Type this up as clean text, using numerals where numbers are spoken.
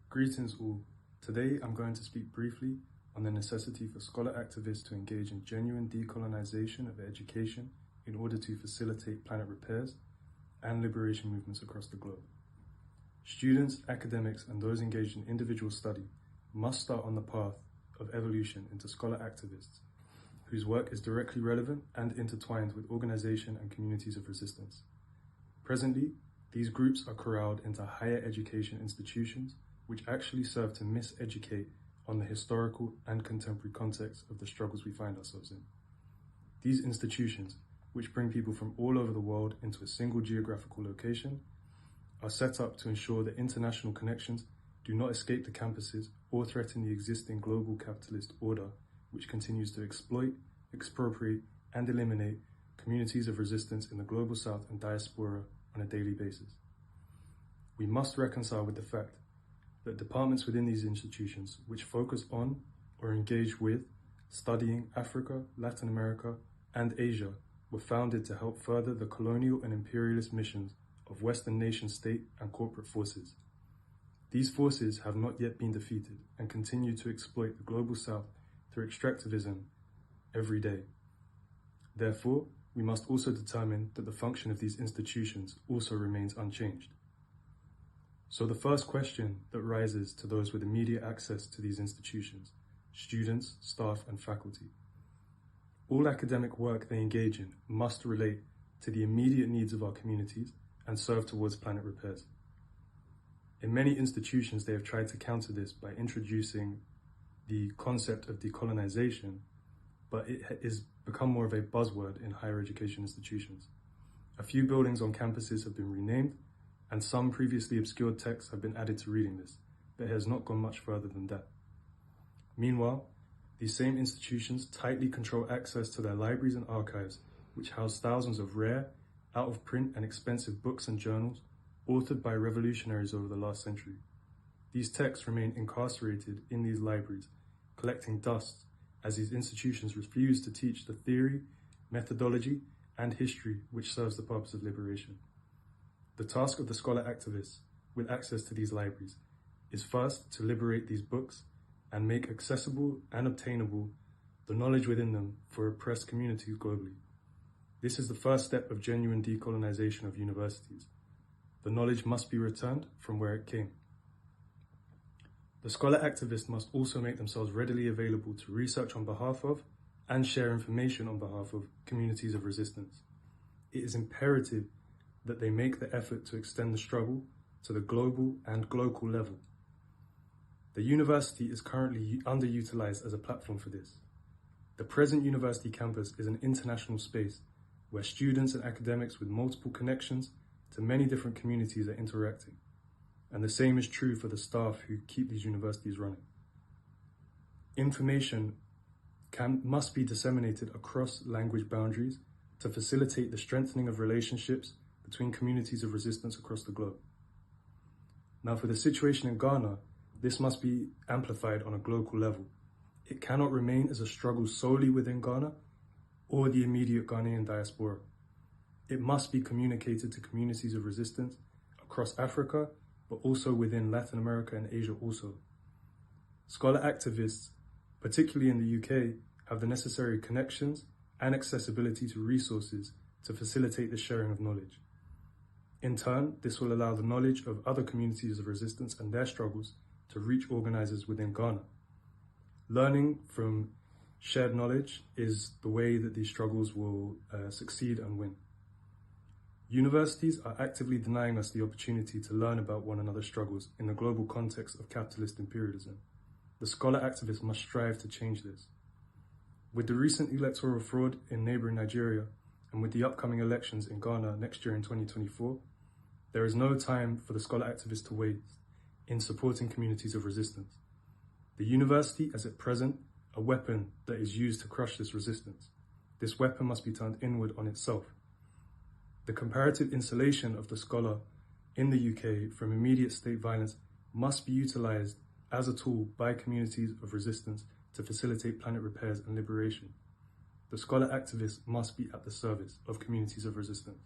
Greetings all. Today I'm going to speak briefly on the necessity for scholar activists to engage in genuine decolonization of education in order to facilitate planet repairs and liberation movements across the globe. Students, academics, and those engaged in individual study must start on the path of evolution into scholar activists whose work is directly relevant and intertwined with organization and communities of resistance. Presently, these groups are corralled into higher education institutions which actually serve to miseducate on the historical and contemporary context of the struggles we find ourselves in. These institutions, which bring people from all over the world into a single geographical location, are set up to ensure that international connections do not escape the campuses or threaten the existing global capitalist order, which continues to exploit, expropriate, and eliminate communities of resistance in the global south and diaspora on a daily basis. We must reconcile with the fact that departments within these institutions which focus on or engage with studying Africa, Latin America, and Asia were founded to help further the colonial and imperialist missions of Western nation state and corporate forces. These forces have not yet been defeated and continue to exploit the global south through extractivism every day. Therefore, we must also determine that the function of these institutions also remains unchanged. So the first question that rises to those with immediate access to these institutions, students, staff, and faculty. All academic work they engage in must relate to the immediate needs of our communities and serve towards planet repairs. In many institutions, they have tried to counter this by introducing the concept of decolonization, but it has become more of a buzzword in higher education institutions. A few buildings on campuses have been renamed, and some previously obscured texts have been added to reading lists, but it has not gone much further than that. Meanwhile, these same institutions tightly control access to their libraries and archives, which house thousands of rare, out-of-print and expensive books and journals authored by revolutionaries over the last century. These texts remain incarcerated in these libraries, collecting dust as these institutions refuse to teach the theory, methodology, and history which serves the purpose of liberation. The task of the scholar activists with access to these libraries is first to liberate these books and make accessible and obtainable the knowledge within them for oppressed communities globally. This is the first step of genuine decolonization of universities. The knowledge must be returned from where it came. The scholar activists must also make themselves readily available to research on behalf of and share information on behalf of communities of resistance. It is imperative that they make the effort to extend the struggle to the global and local level. The university is currently underutilized as a platform for this. The present university campus is an international space where students and academics with multiple connections to many different communities are interacting. And the same is true for the staff who keep these universities running. Information must be disseminated across language boundaries to facilitate the strengthening of relationships between communities of resistance across the globe. Now, for the situation in Ghana, this must be amplified on a global level. It cannot remain as a struggle solely within Ghana or the immediate Ghanaian diaspora. It must be communicated to communities of resistance across Africa, but also within Latin America and Asia also. Scholar activists, particularly in the UK, have the necessary connections and accessibility to resources to facilitate the sharing of knowledge. In turn, this will allow the knowledge of other communities of resistance and their struggles to reach organizers within Ghana. Learning from shared knowledge is the way that these struggles will succeed and win. Universities are actively denying us the opportunity to learn about one another's struggles in the global context of capitalist imperialism. The scholar activists must strive to change this. With the recent electoral fraud in neighboring Nigeria and with the upcoming elections in Ghana next year in 2024, there is no time for the scholar activists to waste in supporting communities of resistance. The university is at present a weapon that is used to crush this resistance. This weapon must be turned inward on itself. The comparative insulation of the scholar in the UK from immediate state violence must be utilized as a tool by communities of resistance to facilitate planet repairs and liberation. The scholar activists must be at the service of communities of resistance.